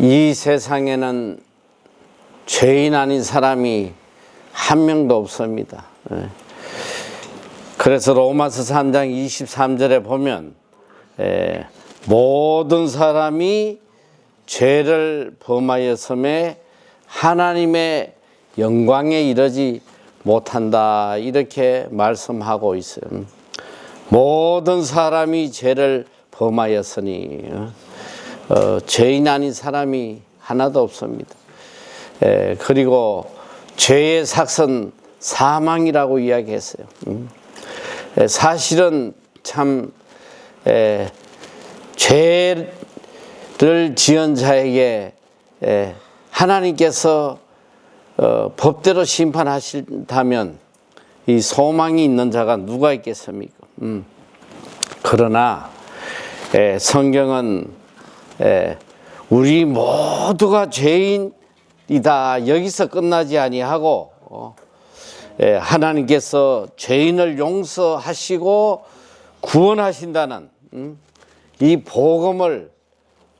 이 세상에는 죄인 아닌 사람이 한 명도 없습니다. 그래서 로마서 3장 23절에 보면 모든 사람이 죄를 범하였음에 하나님의 영광에 이르지 못한다, 이렇게 말씀하고 있어요. 모든 사람이 죄를 범하였으니 죄인 아닌 사람이 하나도 없습니다. 그리고 죄의 삭은 사망이라고 이야기했어요. 사실은 참 죄를 지은 자에게 하나님께서 법대로 심판하신다면 이 소망이 있는 자가 누가 있겠습니까? 그러나 성경은 우리 모두가 죄인이다, 여기서 끝나지 아니하고 하나님께서 죄인을 용서하시고 구원하신다는 이 복음을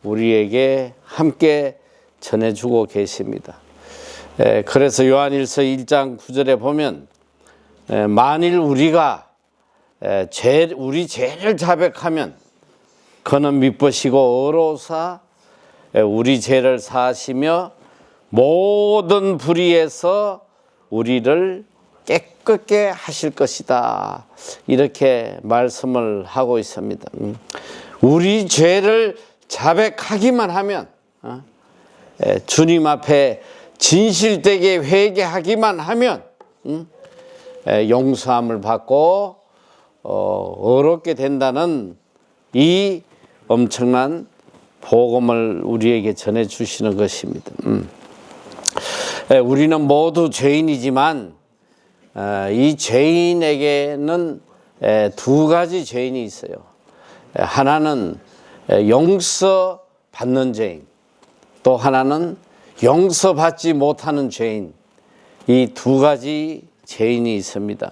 우리에게 함께 전해주고 계십니다. 그래서 요한일서 1장 9절에 보면 만일 우리가 우리 죄를 자백하면 그는 미쁘시고 의로우사 우리 죄를 사하시며 모든 불의에서 우리를 깨끗게 하실 것이다, 이렇게 말씀을 하고 있습니다. 우리 죄를 자백하기만 하면, 주님 앞에 진실되게 회개하기만 하면 용서함을 받고 의롭게 된다는 이 엄청난 복음을 우리에게 전해주시는 것입니다. 우리는 모두 죄인이지만 이 죄인에게는 두 가지 죄인이 있어요. 하나는 용서받는 죄인, 또 하나는 용서받지 못하는 죄인, 이 두 가지 죄인이 있습니다.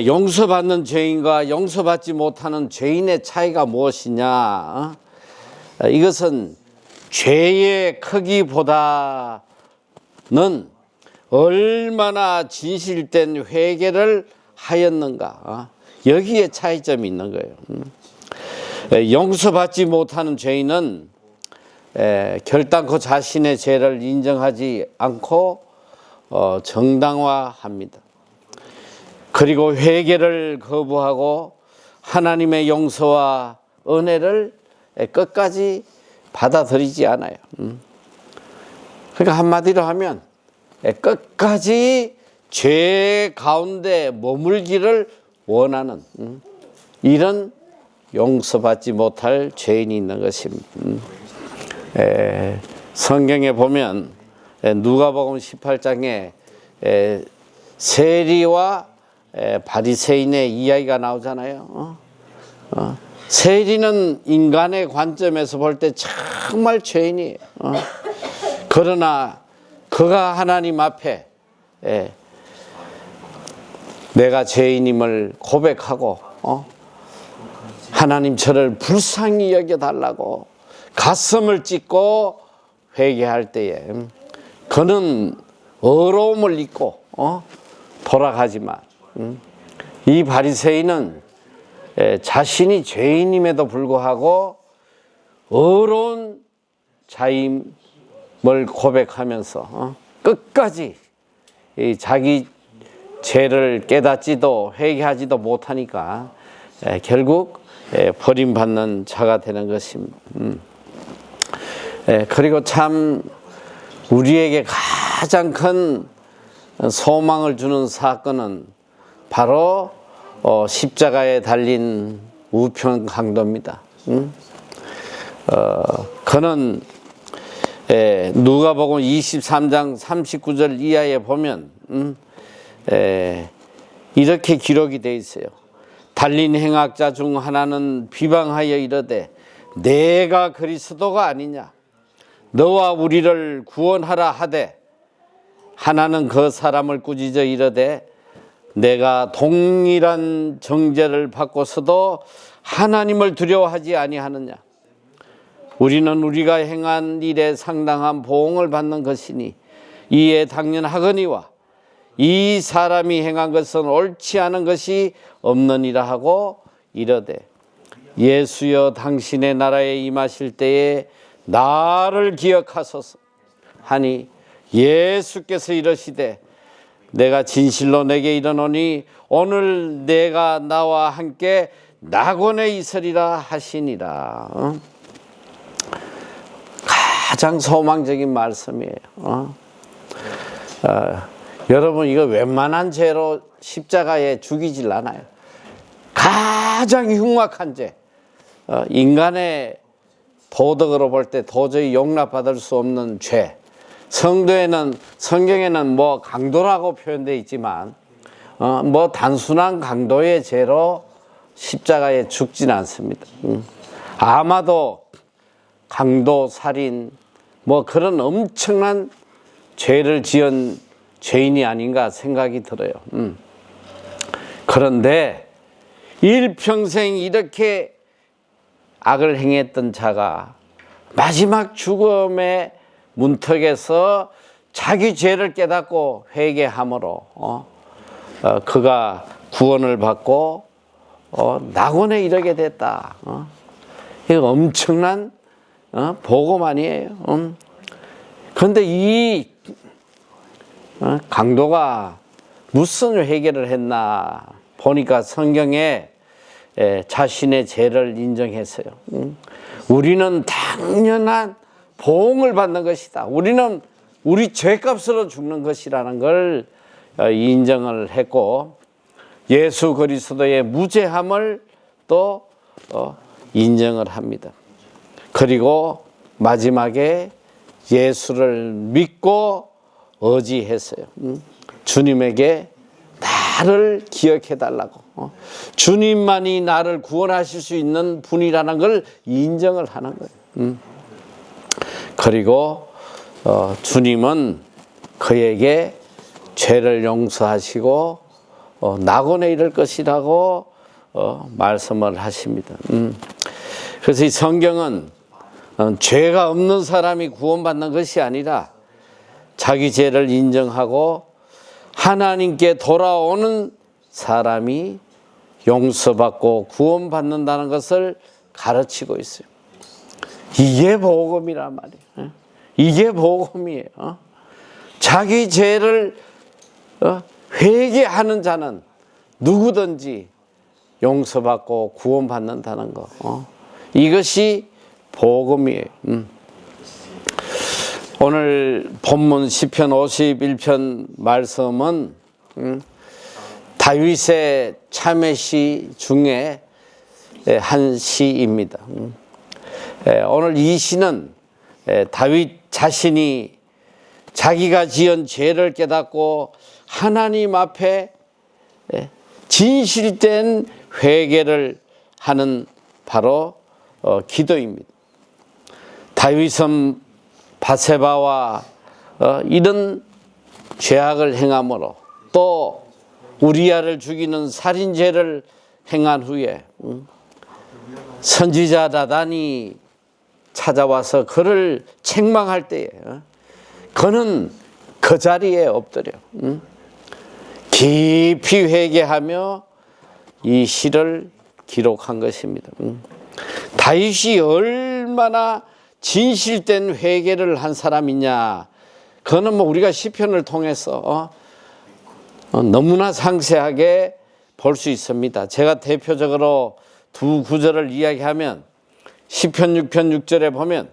용서받는 죄인과 용서받지 못하는 죄인의 차이가 무엇이냐? 이것은 죄의 크기보다는 얼마나 진실된 회개를 하였는가, 여기에 차이점이 있는 거예요. 용서받지 못하는 죄인은 결단코 자신의 죄를 인정하지 않고 정당화합니다. 그리고 회개를 거부하고 하나님의 용서와 은혜를 끝까지 받아들이지 않아요. 그러니까 한마디로 하면 끝까지 죄 가운데 머물기를 원하는 이런 용서받지 못할 죄인이 있는 것입니다. 성경에 보면 누가복음 18장에 세리와 바리새인의 이야기가 나오잖아요. 세리는 인간의 관점에서 볼 때 정말 죄인이에요. 그러나 그가 하나님 앞에 내가 죄인임을 고백하고 하나님 저를 불쌍히 여겨달라고 가슴을 찢고 회개할 때에 그는 의로움을 잊고 돌아가지만 이 바리새인은 자신이 죄인임에도 불구하고 의로운 자임을 고백하면서 끝까지 자기 죄를 깨닫지도 회개하지도 못하니까 결국 버림받는 자가 되는 것입니다. 그리고 참 우리에게 가장 큰 소망을 주는 사건은 바로 십자가에 달린 우편 강도입니다. 그는 누가복음 23장 39절 이하에 보면 이렇게 기록이 되어 있어요. 달린 행악자 중 하나는 비방하여 이르되 내가 그리스도가 아니냐, 너와 우리를 구원하라 하되 하나는 그 사람을 꾸짖어 이르되 내가 동일한 정죄를 받고서도 하나님을 두려워하지 아니하느냐. 우리는 우리가 행한 일에 상당한 보응을 받는 것이니 이에 당연하거니와 이 사람이 행한 것은 옳지 않은 것이 없느니라 하고 이르되 예수여 당신의 나라에 임하실 때에 나를 기억하소서 하니 예수께서 이르시되 내가 진실로 내게 이르노니 오늘 내가 나와 함께 낙원에 있으리라 하시니라. 가장 소망적인 말씀이에요. 여러분 이거 웬만한 죄로 십자가에 죽이질 않아요. 가장 흉악한 죄, 인간의 도덕으로 볼 때 도저히 용납받을 수 없는 죄. 성경에는 뭐 강도라고 표현되어 있지만 뭐 단순한 강도의 죄로 십자가에 죽지는 않습니다. 아마도 강도, 살인 뭐 그런 엄청난 죄를 지은 죄인이 아닌가 생각이 들어요. 그런데 일평생 이렇게 악을 행했던 자가 마지막 죽음의 문턱에서 자기 죄를 깨닫고 회개함으로 그가 구원을 받고 낙원에 이르게 됐다. 이거 엄청난 복음 아니에요. 그런데 이 강도가 무슨 회개를 했나 보니까 성경에 자신의 죄를 인정했어요. 우리는 당연한 보응을 받는 것이다. 우리는 우리 죄값으로 죽는 것이라는 걸 인정을 했고 예수 그리스도의 무죄함을 또 인정을 합니다. 그리고 마지막에 예수를 믿고 의지했어요. 주님에게 나를 기억해 달라고. 주님만이 나를 구원하실 수 있는 분이라는 걸 인정을 하는 거예요. 그리고 주님은 그에게 죄를 용서하시고 낙원에 이를 것이라고 말씀을 하십니다. 그래서 이 성경은 죄가 없는 사람이 구원받는 것이 아니라 자기 죄를 인정하고 하나님께 돌아오는 사람이 용서받고 구원받는다는 것을 가르치고 있어요. 이게 복음이란 말이에요. 이게 복음이에요. 자기 죄를 회개하는 자는 누구든지 용서받고 구원받는다는 거. 이것이 복음이에요. 오늘 본문 시편 51편 말씀은 다윗의 참회시 중에 한 시입니다. 오늘 이 시는 다윗 자신이 자기가 지은 죄를 깨닫고 하나님 앞에 진실된 회개를 하는 바로 기도입니다. 다윗은 바세바와 이런 죄악을 행함으로 또 우리아를 죽이는 살인죄를 행한 후에 선지자 나단이 찾아와서 그를 책망할 때에 그는 그 자리에 엎드려 깊이 회개하며 이 시를 기록한 것입니다. 다윗이 얼마나 진실된 회개를 한 사람이냐, 그거는 뭐 우리가 시편을 통해서 너무나 상세하게 볼 수 있습니다. 제가 대표적으로 두 구절을 이야기하면 시편 6편 6절에 보면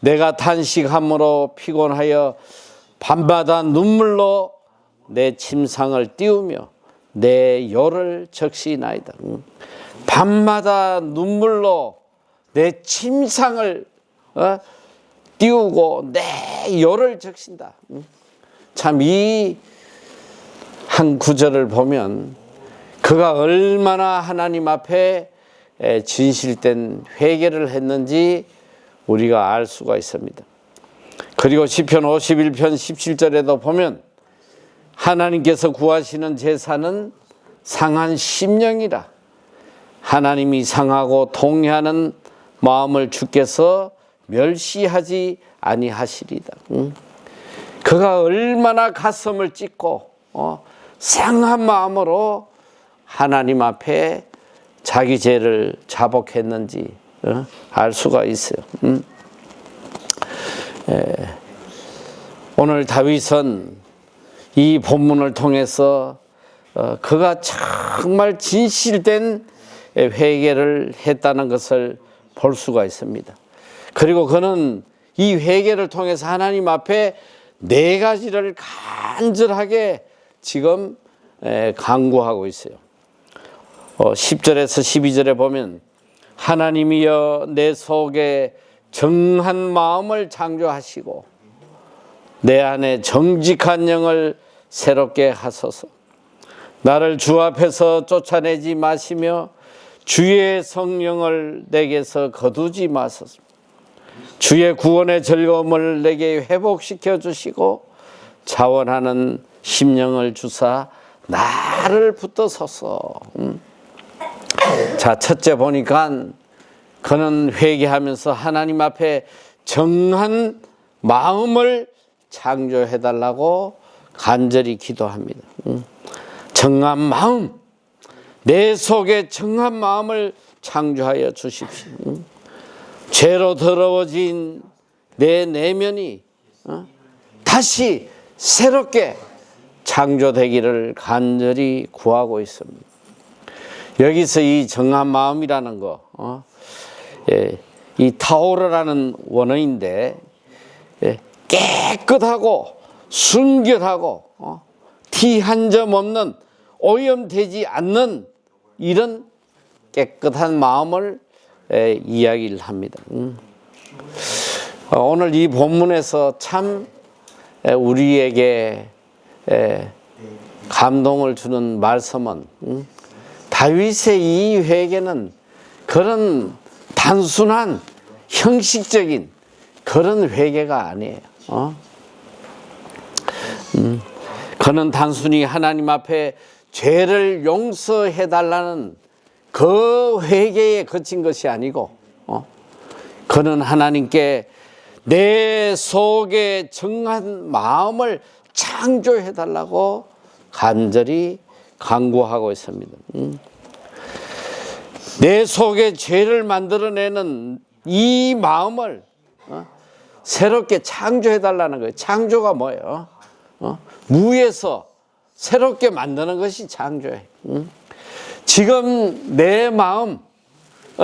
내가 탄식함으로 피곤하여 밤마다 눈물로 내 침상을 띄우며 내 요를 적시나이다. 밤마다 눈물로 내 침상을 띄우고 내 요를 적신다. 참 이 한 구절을 보면 그가 얼마나 하나님 앞에 진실된 회개를 했는지 우리가 알 수가 있습니다. 그리고 시편 51편 17절에도 보면 하나님께서 구하시는 제사는 상한 심령이라 하나님이 상하고 통회하는 마음을 주께서 멸시하지 아니하시리다. 그가 얼마나 가슴을 찢고 상한 마음으로 하나님 앞에 자기 죄를 자복했는지 알 수가 있어요. 오늘 다윗은 이 본문을 통해서 그가 정말 진실된 회개를 했다는 것을 볼 수가 있습니다. 그리고 그는 이 회개를 통해서 하나님 앞에 4가지를 간절하게 지금 간구하고 있어요. 10절에서 12절에 보면 하나님이여 내 속에 정한 마음을 창조하시고 내 안에 정직한 영을 새롭게 하소서. 나를 주 앞에서 쫓아내지 마시며 주의 성령을 내게서 거두지 마소서. 주의 구원의 즐거움을 내게 회복시켜 주시고 자원하는 심령을 주사 나를 붙드소서. 자, 첫째 보니까 그는 회개하면서 하나님 앞에 정한 마음을 창조해달라고 간절히 기도합니다. 정한 마음, 내 속에 정한 마음을 창조하여 주십시오. 죄로 더러워진 내 내면이 다시 새롭게 창조되기를 간절히 구하고 있습니다. 여기서 이 정한 마음이라는 거, 이 타오르라는 원어인데 깨끗하고 순결하고 티 한 점 없는 오염되지 않는 이런 깨끗한 마음을 이야기를 합니다. 오늘 이 본문에서 참 우리에게 감동을 주는 말씀은 다윗의 이 회개는 그런 단순한 형식적인 그런 회개가 아니에요. 그는 단순히 하나님 앞에 죄를 용서해 달라는 그 회개에 그친 것이 아니고 그는 하나님께 내 속에 정한 마음을 창조해 달라고 간절히 간구하고 있습니다. 내 속에 죄를 만들어내는 이 마음을 새롭게 창조해 달라는 거예요. 창조가 뭐예요? 무에서 새롭게 만드는 것이 창조예요. 지금 내 마음,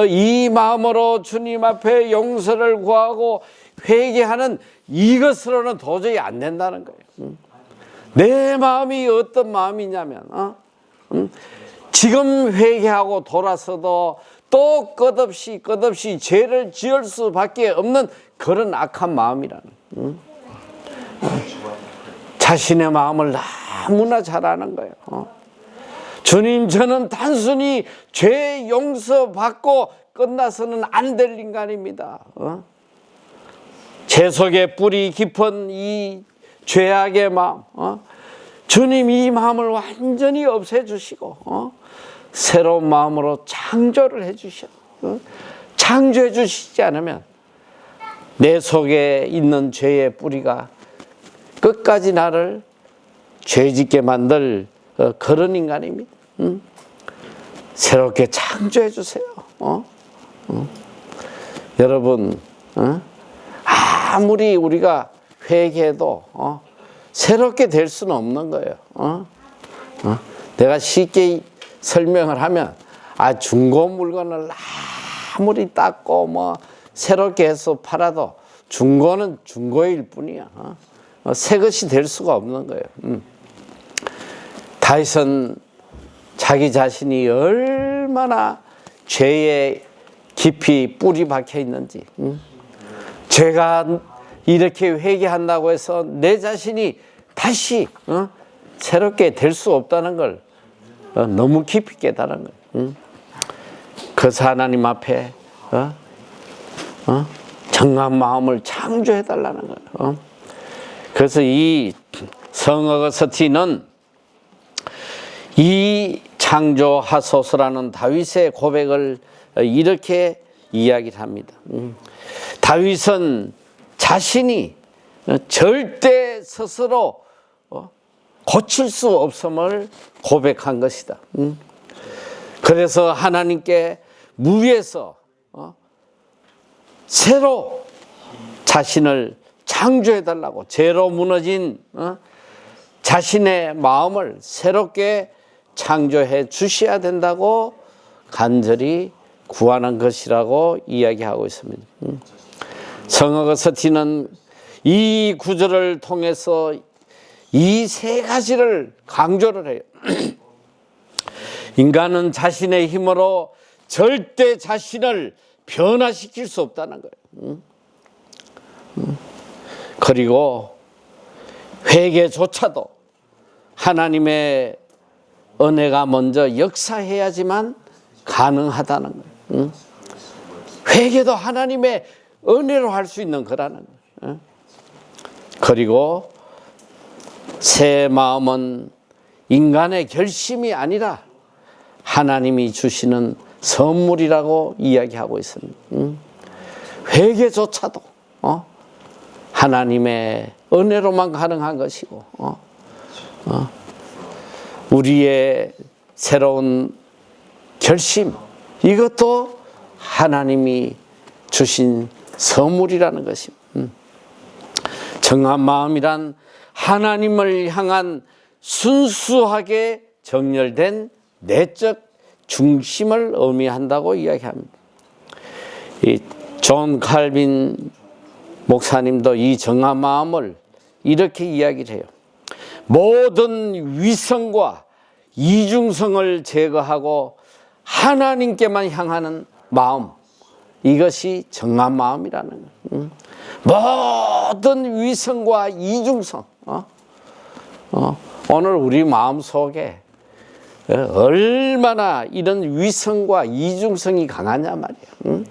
이 마음으로 주님 앞에 용서를 구하고 회개하는 이것으로는 도저히 안 된다는 거예요. 내 마음이 어떤 마음이냐면 지금 회개하고 돌아서도 또 끝없이 죄를 지을 수밖에 없는 그런 악한 마음이라는 자신의 마음을 너무나 잘 아는 거예요. 주님, 저는 단순히 죄 용서받고 끝나서는 안 될 인간입니다. 제 속에 뿌리 깊은 이 죄악의 마음, 주님 이 마음을 완전히 없애주시고 새로운 마음으로 창조를 해주셔. 창조해 주시지 않으면 내 속에 있는 죄의 뿌리가 끝까지 나를 죄짓게 만들 그런 인간입니다. 새롭게 창조해 주세요. 여러분, 아무리 우리가 회개해도 새롭게 될 수는 없는 거예요. 내가 쉽게 설명을 하면 중고 물건을 아무리 닦고 뭐 새롭게 해서 팔아도 중고는 중고일 뿐이야. 새 것이 될 수가 없는 거예요. 다윗은 자기 자신이 얼마나 죄에 깊이 뿌리 박혀 있는지, 죄가 이렇게 회개한다고 해서 내 자신이 다시 새롭게 될 수 없다는 걸 너무 깊이 깨달은 거예요. 그래서 하나님 앞에 정한 마음을 창조해 달라는 거예요. 그래서 이 성어거스틴은 이 창조하소서라는 다윗의 고백을 이렇게 이야기를 합니다. 다윗은 자신이 절대 스스로 고칠 수 없음을 고백한 것이다. 그래서 하나님께 무리해서 새로 자신을 창조해달라고, 죄로 무너진 자신의 마음을 새롭게 창조해 주셔야 된다고 간절히 구하는 것이라고 이야기하고 있습니다. 성어거스틴은 이 구절을 통해서 이 세 가지를 강조를 해요. 인간은 자신의 힘으로 절대 자신을 변화시킬 수 없다는 거예요. 그리고 회개조차도 하나님의 은혜가 먼저 역사해야지만 가능하다는 거예요. 회개도 하나님의 은혜로 할 수 있는 거라는 거예요. 그리고 새 마음은 인간의 결심이 아니라 하나님이 주시는 선물이라고 이야기하고 있습니다. 회개조차도 하나님의 은혜로만 가능한 것이고, 우리의 새로운 결심, 이것도 하나님이 주신 선물이라는 것입니다. 정한 마음이란 하나님을 향한 순수하게 정렬된 내적 중심을 의미한다고 이야기합니다. 존 칼빈 목사님도 이 정한 마음을 이렇게 이야기를 해요. 모든 위선과 이중성을 제거하고 하나님께만 향하는 마음, 이것이 정한 마음이라는 거예요. 모든 위선과 이중성, 오늘 우리 마음 속에 얼마나 이런 위선과 이중성이 강하냐 말이에요.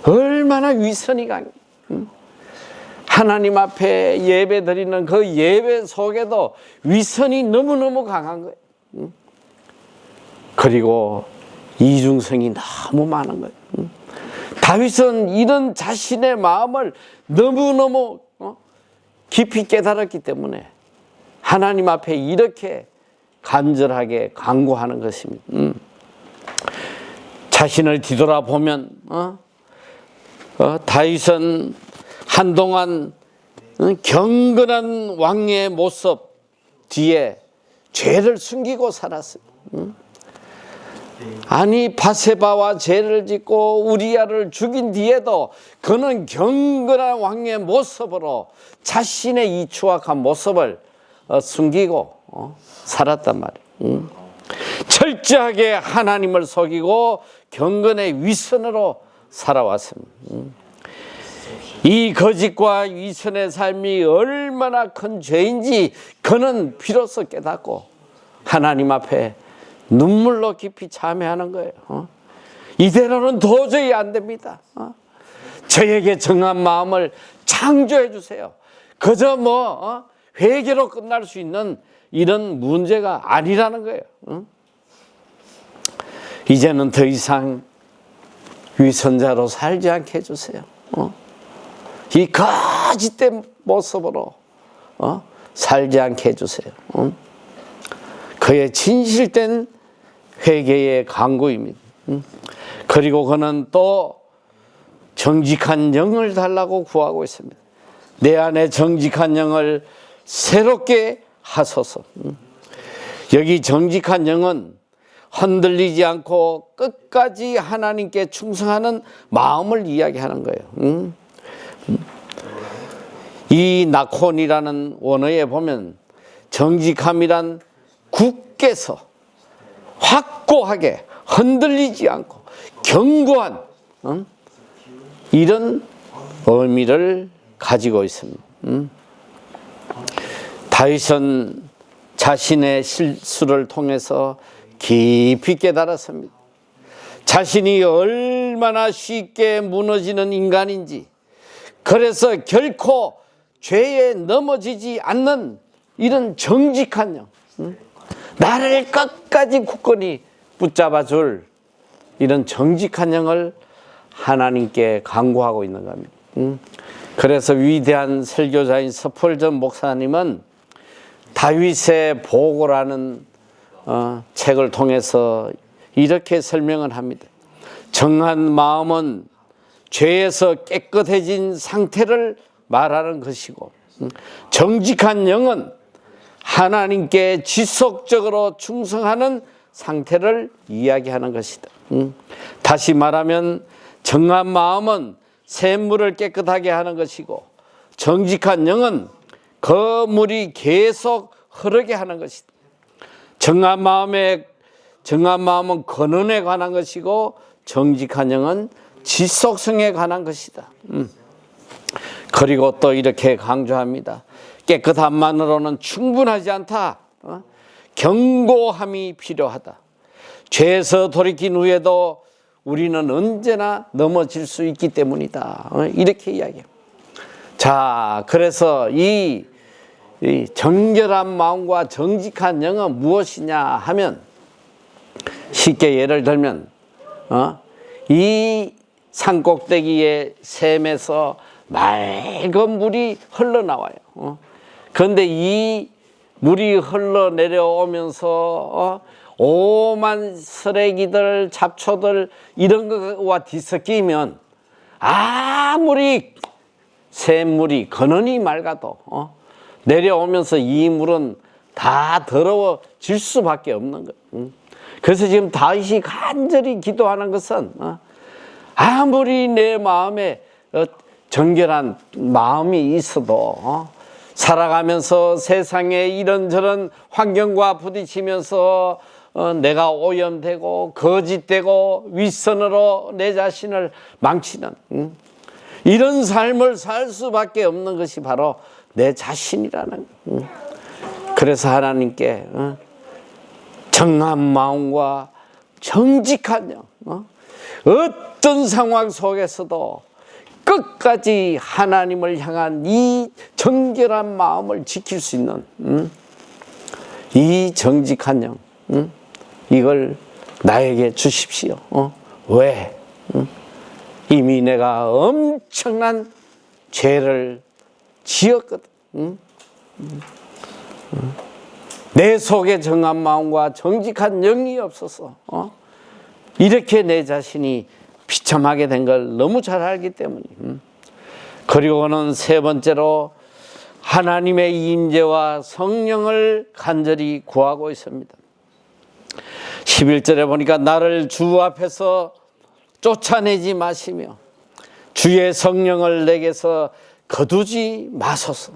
얼마나 위선이 강해. 하나님 앞에 예배 드리는 그 예배 속에도 위선이 너무너무 강한 거예요. 그리고 이중성이 너무 많은 거예요. 다윗은 이런 자신의 마음을 너무너무 깊이 깨달았기 때문에 하나님 앞에 이렇게 간절하게 간구하는 것입니다. 자신을 뒤돌아보면 다윗은 한동안 경건한 왕의 모습 뒤에 죄를 숨기고 살았어요. 아니, 바세바와 죄를 짓고 우리야를 죽인 뒤에도 그는 경건한 왕의 모습으로 자신의 이 추악한 모습을 숨기고 살았단 말이에요. 철저하게 하나님을 속이고 경건의 위선으로 살아왔습니다. 이 거짓과 위선의 삶이 얼마나 큰 죄인지 그는 비로소 깨닫고 하나님 앞에 눈물로 깊이 참회하는 거예요. 이대로는 도저히 안 됩니다. 저에게 정한 마음을 창조해 주세요. 그저 회개로 끝날 수 있는 이런 문제가 아니라는 거예요. 이제는 더 이상 위선자로 살지 않게 해주세요. 이 거짓된 모습으로 살지 않게 해주세요. 그의 진실된 회개의 간구입니다. 그리고 그는 또 정직한 영을 달라고 구하고 있습니다. 내 안에 정직한 영을 새롭게 하소서. 여기 정직한 영은 흔들리지 않고 끝까지 하나님께 충성하는 마음을 이야기하는 거예요. 이 나콘이라는 원어에 보면 정직함이란 굳게서 확고하게 흔들리지 않고 견고한 이런 의미를 가지고 있습니다. 다윗은 자신의 실수를 통해서 깊이 깨달았습니다. 자신이 얼마나 쉽게 무너지는 인간인지, 그래서 결코 죄에 넘어지지 않는 이런 정직한 영, 나를 끝까지 굳건히 붙잡아 줄 이런 정직한 영을 하나님께 간구하고 있는 겁니다. 그래서 위대한 설교자인 스펄전 목사님은 다윗의 보고라는 책을 통해서 이렇게 설명을 합니다. 정한 마음은 죄에서 깨끗해진 상태를 말하는 것이고, 정직한 영은 하나님께 지속적으로 충성하는 상태를 이야기하는 것이다. 다시 말하면 정한 마음은 샘물을 깨끗하게 하는 것이고, 정직한 영은 그 물이 계속 흐르게 하는 것이다. 정한 마음은 근원에 관한 것이고, 정직한 영은 지속성에 관한 것이다. 그리고 또 이렇게 강조합니다. 깨끗함만으로는 충분하지 않다. 경고함이 필요하다. 죄에서 돌이킨 후에도 우리는 언제나 넘어질 수 있기 때문이다. 이렇게 이야기해요. 자, 그래서 이 정결한 마음과 정직한 영은 무엇이냐 하면, 쉽게 예를 들면 이 산꼭대기의 샘에서 맑은 물이 흘러나와요. 그런데 이 물이 흘러내려오면서 오만 쓰레기들, 잡초들 이런 거와 뒤섞이면 아무리 샘물이 근원이 맑아도 내려오면서 이 물은 다 더러워질 수밖에 없는 거예요. 그래서 지금 다윗이 간절히 기도하는 것은 아무리 내 마음에 정결한 마음이 있어도 살아가면서 세상에 이런저런 환경과 부딪히면서 내가 오염되고 거짓되고 윗선으로 내 자신을 망치는 이런 삶을 살 수밖에 없는 것이 바로 내 자신이라는 거예요. 그래서 하나님께 정한 마음과 정직한 영, 어떤 상황 속에서도 끝까지 하나님을 향한 이 정결한 마음을 지킬 수 있는 이 정직한 영, 이걸 나에게 주십시오. 왜? 이미 내가 엄청난 죄를 지었거든. 내 속에 정한 마음과 정직한 영이 없어서 이렇게 내 자신이 비참하게 된 걸 너무 잘 알기 때문이에요. 그리고는 세 번째로 하나님의 임재와 성령을 간절히 구하고 있습니다. 11절에 보니까 나를 주 앞에서 쫓아내지 마시며 주의 성령을 내게서 거두지 마소서.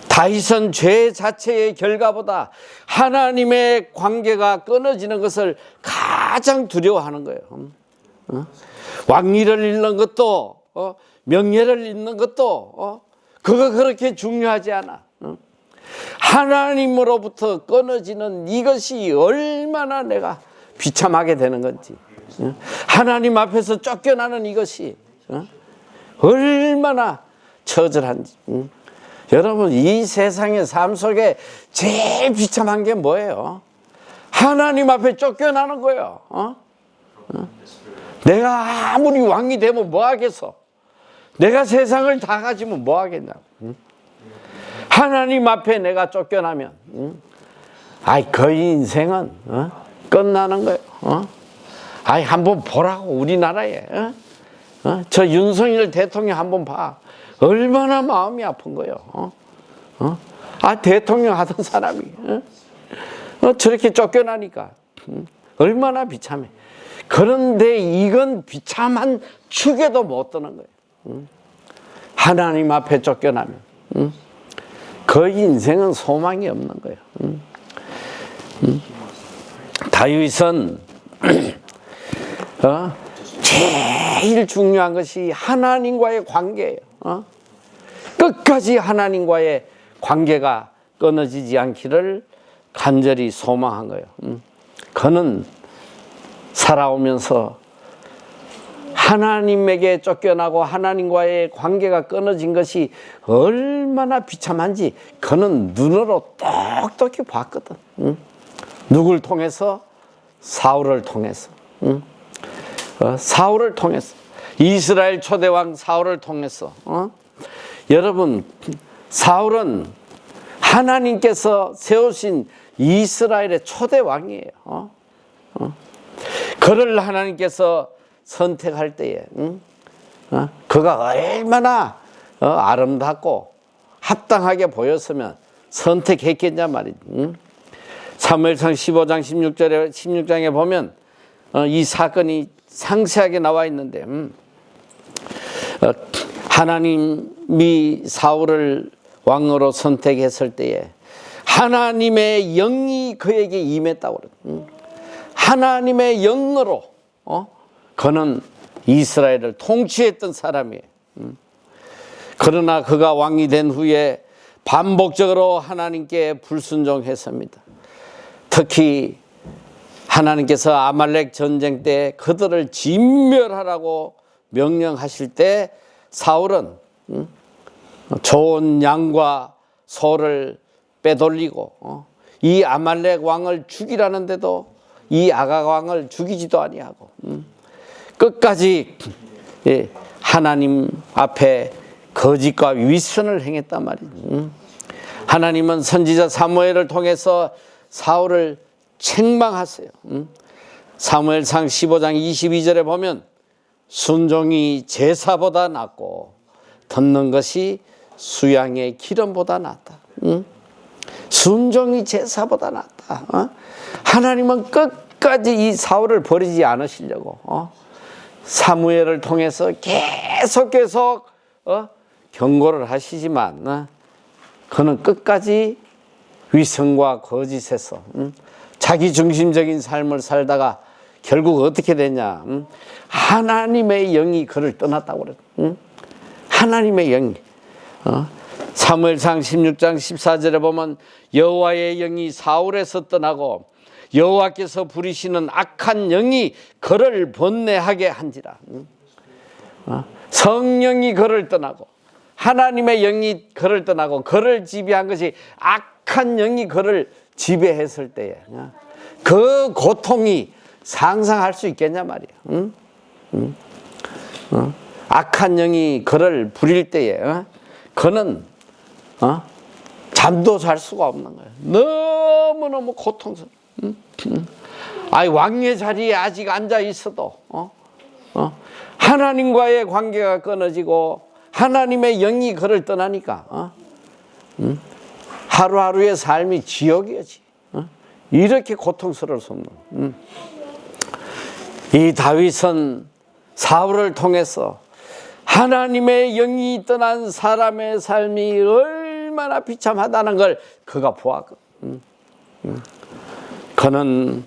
다윗은 죄 자체의 결과보다 하나님의 관계가 끊어지는 것을 가장 두려워하는 거예요. 왕위를 잃는 것도 명예를 잃는 것도 그거 그렇게 중요하지 않아. 하나님으로부터 끊어지는 이것이 얼마나 내가 비참하게 되는 건지, 하나님 앞에서 쫓겨나는 이것이 얼마나 처절한지. 여러분, 이 세상의 삶 속에 제일 비참한 게 뭐예요? 하나님 앞에 쫓겨나는 거예요. 내가 아무리 왕이 되면 뭐 하겠어? 내가 세상을 다 가지면 뭐 하겠냐? 하나님 앞에 내가 쫓겨나면, 그 인생은 끝나는 거예요. 한번 보라고, 우리나라에. 저 윤석열 대통령 한번 봐. 얼마나 마음이 아픈 거예요. 대통령 하던 사람이 저렇게 쫓겨나니까 얼마나 비참해. 그런데 이건 비참한 축에도 못 드는 거예요. 하나님 앞에 쫓겨나면 그 인생은 소망이 없는 거예요. 다윗은 제일 중요한 것이 하나님과의 관계예요. 끝까지 하나님과의 관계가 끊어지지 않기를 간절히 소망한 거예요. 그는 살아오면서 하나님에게 쫓겨나고 하나님과의 관계가 끊어진 것이 얼마나 비참한지 그는 눈으로 똑똑히 봤거든. 누굴 통해서? 사울을 통해서. 사울을 통해서, 이스라엘 초대왕 사울을 통해서, 여러분, 사울은 하나님께서 세우신 이스라엘의 초대왕이에요. 그를 하나님께서 선택할 때에 그가 얼마나 아름답고 합당하게 보였으면 선택했겠냐 말이지. 사무엘상 15장 16장에 보면 이 사건이 상세하게 나와 있는데, 하나님이 사울을 왕으로 선택했을 때에 하나님의 영이 그에게 임했다고 그래요. 하나님의 영으로 그는 이스라엘을 통치했던 사람이에요. 그러나 그가 왕이 된 후에 반복적으로 하나님께 불순종했습니다. 특히 하나님께서 아말렉 전쟁 때 그들을 진멸하라고 명령하실 때 사울은 좋은 양과 소를 빼돌리고 이 아말렉 왕을 죽이라는데도 이 아각 왕을 죽이지도 아니하고 끝까지 하나님 앞에 거짓과 위선을 행했단 말이죠. 하나님은 선지자 사무엘을 통해서 사울을 책망하세요. 사무엘상 15장 22절에 보면 순종이 제사보다 낫고 듣는 것이 수양의 기름보다 낫다. 순종이 제사보다 낫다. 하나님은 끝까지 이 사울을 버리지 않으시려고 사무엘을 통해서 계속 경고를 하시지만 그는 끝까지 위선과 거짓에서 자기 중심적인 삶을 살다가 결국 어떻게 되냐, 하나님의 영이 그를 떠났다고 그래요. 하나님의 영이. 사무엘상 16장 14절에 보면 여호와의 영이 사울에서 떠나고 여호와께서 부리시는 악한 영이 그를 번뇌하게 한지라. 성령이 그를 떠나고 하나님의 영이 그를 떠나고 그를 지배한 것이 악한 영이 그를 지배했을 때에 그 고통이 상상할 수 있겠냐 말이야. 악한 영이 그를 부릴 때에 그는 잠도 잘 수가 없는 거예요. 너무너무 고통스러워. 왕의 자리에 아직 앉아 있어도 하나님과의 관계가 끊어지고 하나님의 영이 그를 떠나니까 하루하루의 삶이 지옥이지. 이렇게 고통스러울 수 없는. 이 다윗은 사울을 통해서 하나님의 영이 떠난 사람의 삶이 얼마나 비참하다는 걸 그가 보았거든. 그는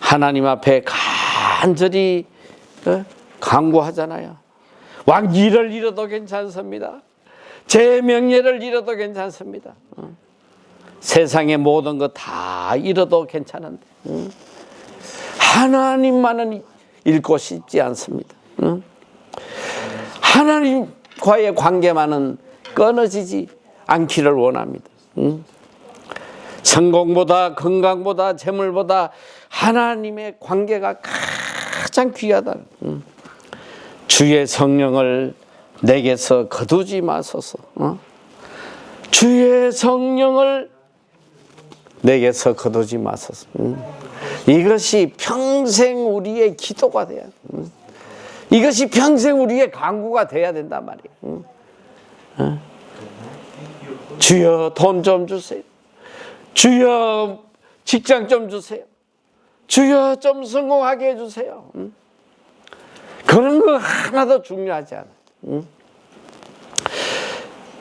하나님 앞에 간절히 간구하잖아요. 왕위를 잃어도 괜찮습니다. 제 명예를 잃어도 괜찮습니다. 세상의 모든 것 다 잃어도 괜찮은데 하나님만은 잃고 싶지 않습니다. 하나님과의 관계만은 끊어지지 않기를 원합니다. 성공보다 건강보다 재물보다 하나님의 관계가 가장 귀하다. 주의 성령을 내게서 거두지 마소서. 주의 성령을 내게서 거두지 마소서. 이것이 평생 우리의 기도가 돼야 돼. 이것이 평생 우리의 간구가 돼야 된단 말이에요. 주여 돈 좀 주세요. 주여 직장 좀 주세요. 주여 좀 성공하게 해주세요. 그런 거 하나도 중요하지 않아요.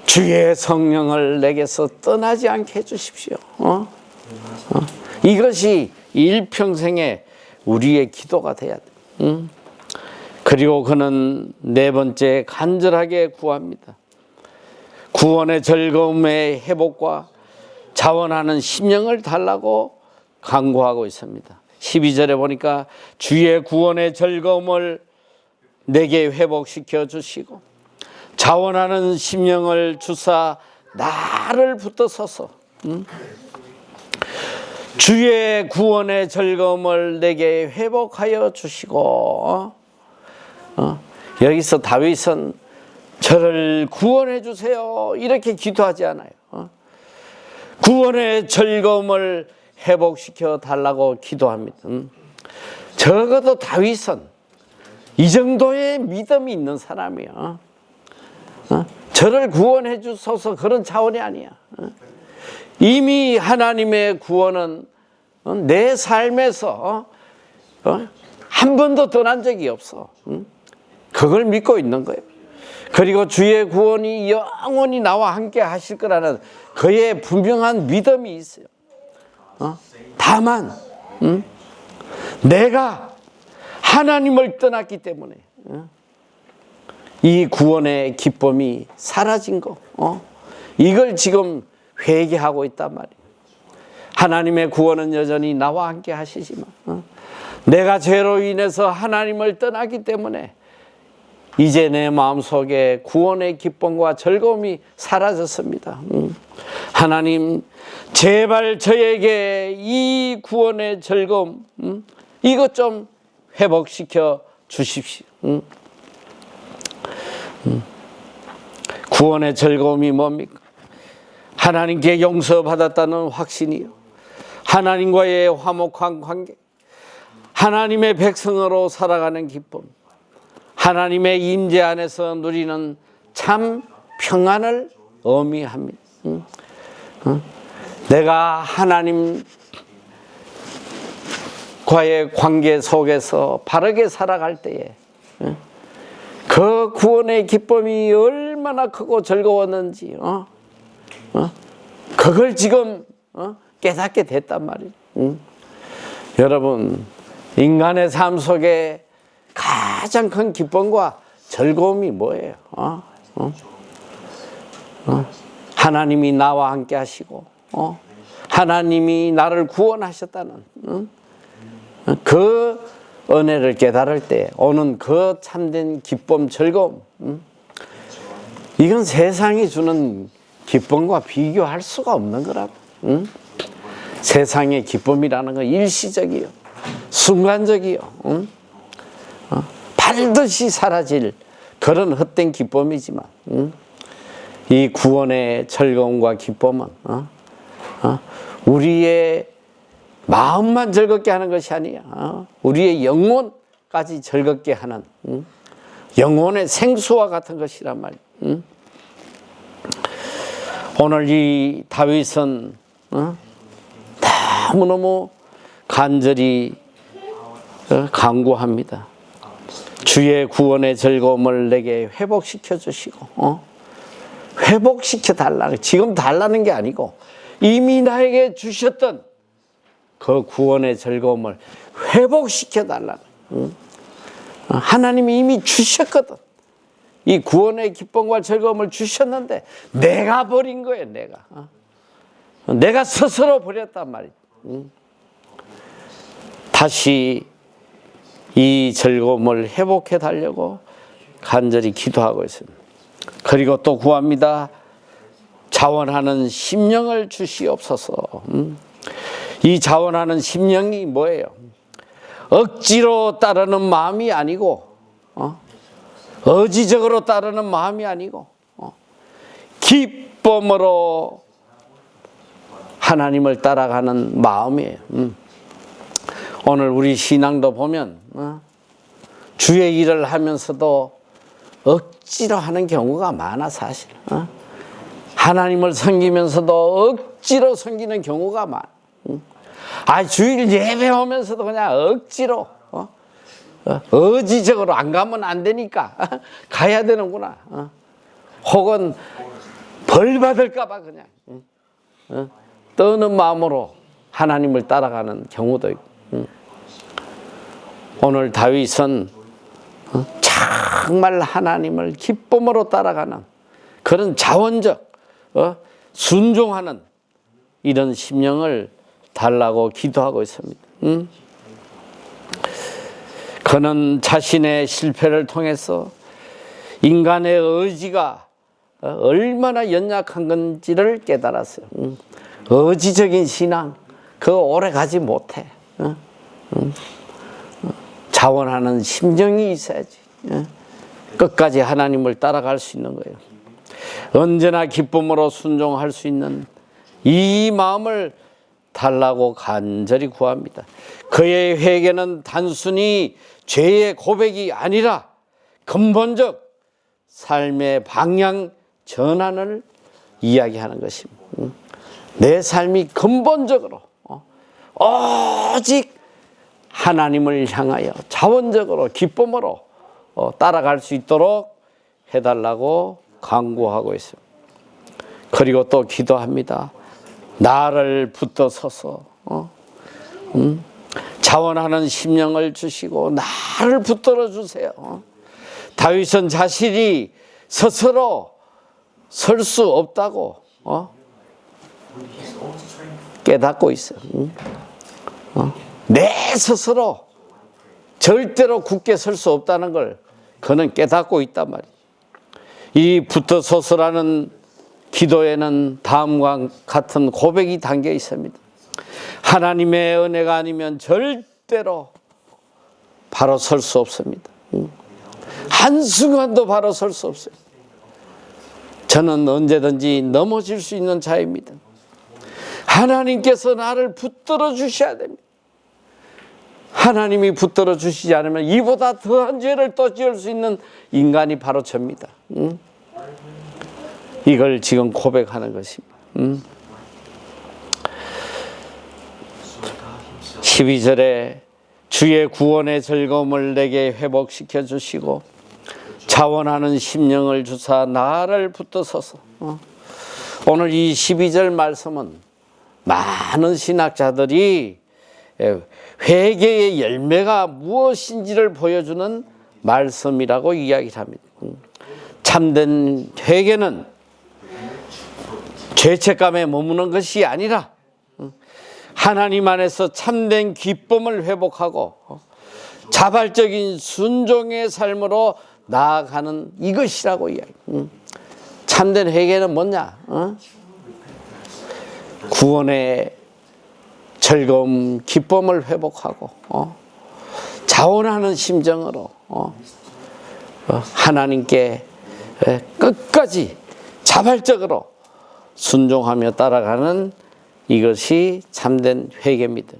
주의 성령을 내게서 떠나지 않게 해주십시오. 이것이 일평생의 우리의 기도가 돼야 돼. 그리고 그는 네 번째 간절하게 구합니다. 구원의 즐거움의 회복과 자원하는 심령을 달라고 간구하고 있습니다. 12절에 보니까 주의 구원의 즐거움을 내게 회복시켜 주시고 자원하는 심령을 주사 나를 붙들어서서 주의 구원의 즐거움을 내게 회복하여 주시고 여기서 다윗은 저를 구원해 주세요 이렇게 기도하지 않아요. 구원의 즐거움을 회복시켜 달라고 기도합니다. 적어도 다윗은 이 정도의 믿음이 있는 사람이야. 저를 구원해 주소서 그런 차원이 아니야. 이미 하나님의 구원은 내 삶에서 한 번도 떠난 적이 없어. 그걸 믿고 있는 거예요. 그리고 주의 구원이 영원히 나와 함께 하실 거라는 그의 분명한 믿음이 있어요. 다만 내가 하나님을 떠났기 때문에 이 구원의 기쁨이 사라진 거, 이걸 지금 회개하고 있단 말이에요. 하나님의 구원은 여전히 나와 함께 하시지만 내가 죄로 인해서 하나님을 떠났기 때문에 이제 내 마음속에 구원의 기쁨과 즐거움이 사라졌습니다. 하나님 제발 저에게 이 구원의 즐거움 이것 좀 회복시켜 주십시오. 구원의 즐거움이 뭡니까? 하나님께 용서받았다는 확신이요, 하나님과의 화목한 관계, 하나님의 백성으로 살아가는 기쁨, 하나님의 임재 안에서 누리는 참 평안을 의미합니다. 내가 하나님과의 관계 속에서 바르게 살아갈 때에 그 구원의 기쁨이 얼마나 크고 즐거웠는지 그걸 지금 깨닫게 됐단 말이에요. 여러분, 인간의 삶 속에 가장 큰 기쁨과 즐거움이 뭐예요? 하나님이 나와 함께 하시고 하나님이 나를 구원하셨다는 그 은혜를 깨달을 때 오는 그 참된 기쁨, 즐거움, 이건 세상이 주는 기쁨과 비교할 수가 없는 거라고. 세상의 기쁨이라는 건 일시적이요, 순간적이요, 반드시 사라질 그런 헛된 기쁨이지만 이 구원의 즐거움과 기쁨은 우리의 마음만 즐겁게 하는 것이 아니야. 우리의 영혼까지 즐겁게 하는 영혼의 생수와 같은 것이란 말이야. 오늘 이 다윗은 너무너무 간절히 간구합니다. 주의 구원의 즐거움을 내게 회복시켜 주시고 회복시켜 달라는, 지금 달라는 게 아니고 이미 나에게 주셨던 그 구원의 즐거움을 회복시켜 달라는, 하나님이 이미 주셨거든. 이 구원의 기쁨과 즐거움을 주셨는데 내가 버린 거예요. 내가 스스로 버렸단 말이에요. 다시 이 즐거움을 회복해 달라고 간절히 기도하고 있습니다. 그리고 또 구합니다. 자원하는 심령을 주시옵소서. 이 자원하는 심령이 뭐예요? 억지로 따르는 마음이 아니고 의지적으로 따르는 마음이 아니고 기쁨으로 하나님을 따라가는 마음이에요. 오늘 우리 신앙도 보면 주의 일을 하면서도 억지로 하는 경우가 많아. 사실 하나님을 섬기면서도 억지로 섬기는 경우가 많아. 주일 예배하면서도 그냥 억지로 의지적으로 안 가면 안 되니까 가야 되는구나. 혹은 벌 받을까 봐 그냥 떠는 마음으로 하나님을 따라가는 경우도 있고. 오늘 다윗은 정말 하나님을 기쁨으로 따라가는 그런 자원적 순종하는 이런 심령을 달라고 기도하고 있습니다. 그는 자신의 실패를 통해서 인간의 의지가 얼마나 연약한 건지를 깨달았어요. 의지적인 신앙, 그거 오래 가지 못해. 자원하는 심정이 있어야지. 끝까지 하나님을 따라갈 수 있는 거예요. 언제나 기쁨으로 순종할 수 있는 이 마음을 달라고 간절히 구합니다. 그의 회개는 단순히 죄의 고백이 아니라 근본적 삶의 방향 전환을 이야기하는 것입니다. 내 삶이 근본적으로 오직 하나님을 향하여 자원적으로 기쁨으로 따라갈 수 있도록 해달라고 간구하고 있습니다. 그리고 또 기도합니다. 나를 붙어 서서 자원하는 심령을 주시고 나를 붙들어 주세요. 다윗은 자신이 스스로 설 수 없다고 깨닫고 있어요. 내 스스로 절대로 굳게 설 수 없다는 걸 그는 깨닫고 있단 말이에요. 이 붙어 서서라는 기도에는 다음과 같은 고백이 담겨 있습니다. 하나님의 은혜가 아니면 절대로 바로 설 수 없습니다. 한순간도 바로 설 수 없어요. 저는 언제든지 넘어질 수 있는 자입니다. 하나님께서 나를 붙들어 주셔야 됩니다. 하나님이 붙들어 주시지 않으면 이보다 더한 죄를 또 지을 수 있는 인간이 바로 접니다. 이걸 지금 고백하는 것입니다. 12절에 주의 구원의 즐거움을 내게 회복시켜 주시고 자원하는 심령을 주사 나를 붙드소서. 오늘 이 12절 말씀은 많은 신학자들이 회개의 열매가 무엇인지를 보여주는 말씀이라고 이야기를 합니다. 참된 회개는 죄책감에 머무는 것이 아니라 하나님 안에서 참된 기쁨을 회복하고 자발적인 순종의 삶으로 나아가는 이것이라고 이야기해요. 참된 회개는 뭐냐? 구원의 즐거움, 기쁨을 회복하고 자원하는 심정으로 하나님께 끝까지 자발적으로 순종하며 따라가는 이것이 참된 회개입니다.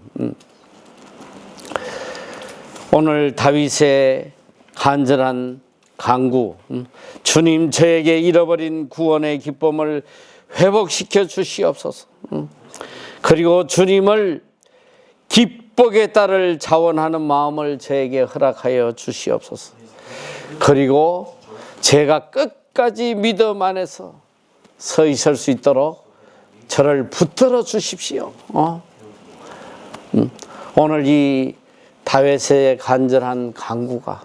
오늘 다윗의 간절한 간구, 주님 저에게 잃어버린 구원의 기쁨을 회복시켜 주시옵소서. 그리고 주님을 기쁘게 따를 자원하는 마음을 저에게 허락하여 주시옵소서. 그리고 제가 끝까지 믿음 안에서 서 있을 수 있도록 저를 붙들어 주십시오. 오늘 이 다윗의 간절한 간구가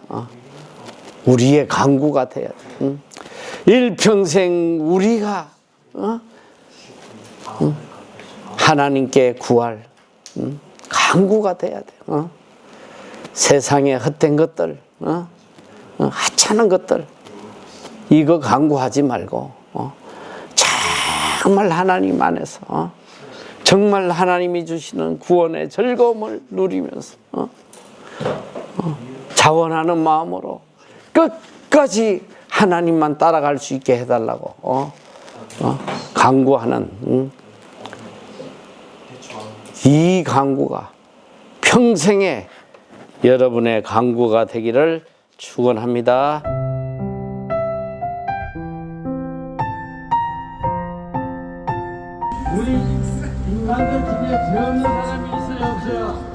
우리의 간구가 돼야 돼. 일평생 우리가 하나님께 구할 간구가 돼야 돼. 세상의 헛된 것들, 하찮은 것들 이거 간구하지 말고 정말 하나님 안에서 정말 하나님이 주시는 구원의 즐거움을 누리면서 자원하는 마음으로 끝까지 하나님만 따라갈 수 있게 해달라고 간구하는 이 간구가 평생에 여러분의 간구가 되기를 축원합니다. 우리 인간들 중에 죄 없는 사람이 있어요, 없어요?